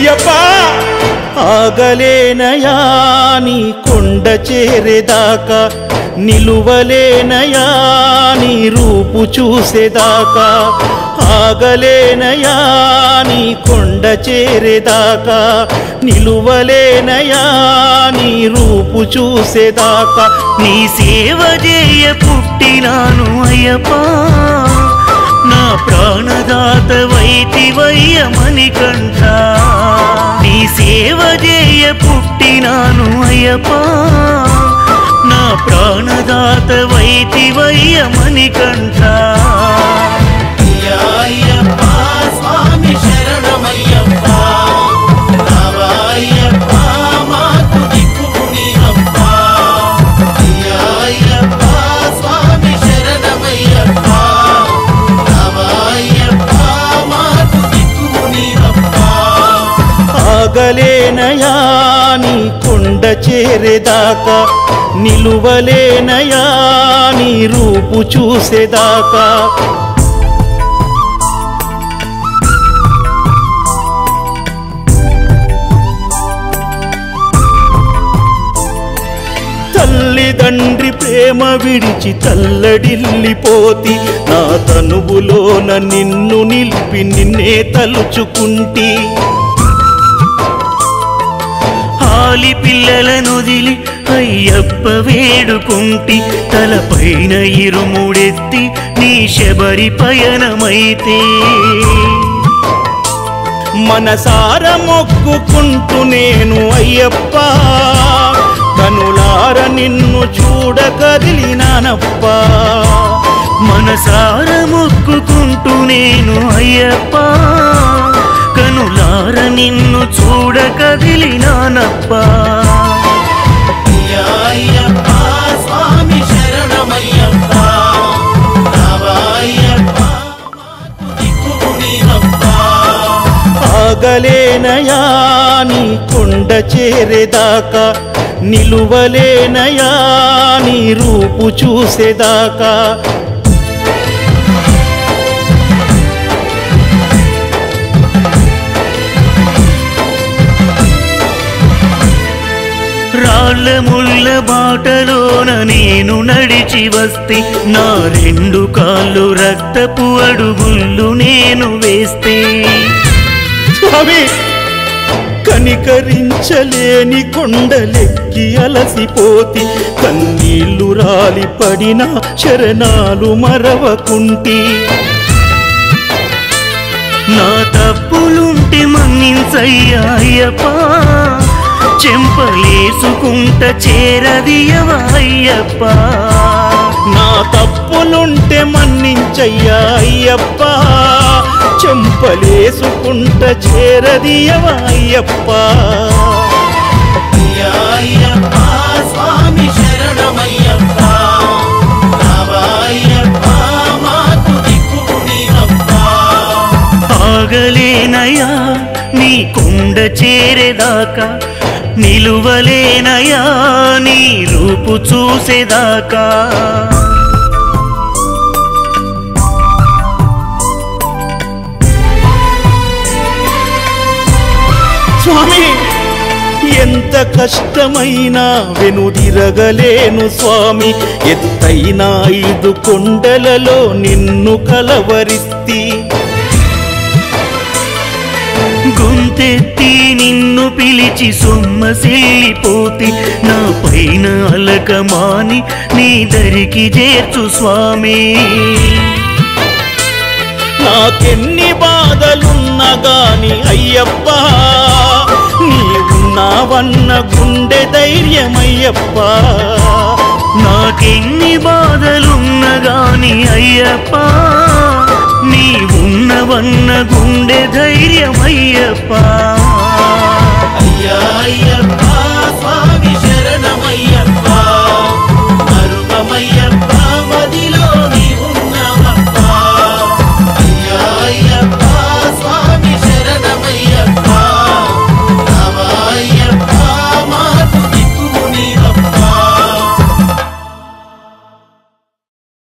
అయ్యప్ప ఆగలేనయా నీ కొండ చేరేదాకా నిలువలేనయా నీ రూపు చూసేదాకా ఆగలేనయా నీ కొండ చేరేదాకా నిలువలేనయా నీ రూపు చూసేదాకా నీ సేవ చేయ పుట్టినాను అయ్యప్ప నా ప్రాణదాత వైతివయ్య మణికంఠ నీ సేవ చేయ పుట్టినాను అయ్యప్ప నా ప్రాణదాత వైతివయ్య మణికంఠ అయ్యప్ప స్వామి శరణమయ్యప్ప రావయ్యప్ప మాకు దిక్కు నీవప్ప అయ్యప్ప స్వామి శరణమయ్యప్ప రావయ్యప్ప మాకు దిక్కు నీవప్ప ఆగలేనయా నీ కొండ చేరేదాకా నిలువలేనయా నీ రూపు చూసేదాకా తల్లిదండ్రి ప్రేమ విడిచి తల్లడిల్లిపోతి నా తనువులోన నిన్ను నిలిపి నిన్నే తలుచుకుంటి ఆలి పిల్లలనొదిలి అయ్యప్ప వేడుకుంటి తలపైన ఇరుముడెత్తి నీ శబరి పయనమైతే మనసార మొక్కుకుంటూ నేను అయ్యప్ప కనులార నిన్ను చూడ కదిలినానప్ప మనసార మొక్కుకుంటూ నేను అయ్యప్ప కనులార నిన్ను చూడ కదిలినానప్ప అయ్యప్ప స్వామి శరణమయ్యప్ప రావయ్యప్ప మాకు దిక్కు నీవప్ప ఆగలేనయా నీ కొండ చేరేదాకా నిలువలేనయా నీ రూపు చూసేదాకా రాళ్ళ ముళ్ళ బాటలోన నేను నడిచి వస్తే నా రెండు కాళ్ళు రక్తపు అడుగుళ్ళు నేను వేస్తే స్వామి కనికరించలేని కొండలెక్కి అలసిపోతి కన్నీళ్లు రాలి పడిన శరణాలు మరవకుంటి నా తప్పులుంటే మన్నించయ్యా అయ్యప్ప చెంపలేసుకుంట చేరదియవా అయ్యప్ప నా తప్పులుంటే మన్నించయ్యా అయ్యప్ప చెంపలేసుకుంట చేరదియవా అయ్యప్ప అయ్యప్ప స్వామి శరణమయ్యప్ప రావయ్యప్ప మాకు దిక్కు నీవప్ప ఆగలేనయా నీ కొండ చేరేదాకా నిలువలేనయా నీ రూపు చూసేదాకా స్వామి ఎంత కష్టమైనా వెనుదిరగలేను స్వామి ఎత్తైన 5 కొండలలో నిన్ను కలవరిస్తి గొంతెత్తి నిన్ను పిలిచి సొమ్మసిల్లిపోతే నా పైన అలకమాని నీ దరికి చేర్చు స్వామి నాకెన్ని బాధలున్నా గాని అయ్యప్ప నీవున్నావన్న గుండె ధైర్యమయ్యప్ప నాకెన్ని బాధలున్నా గాని అయ్యప్ప నీవున్నవన్న గుండె ధైర్యమయ్యప్ప అయ్యప్ప స్వామి శరణమయ్యప్ప మరుగమయ్యప్ప మదిలో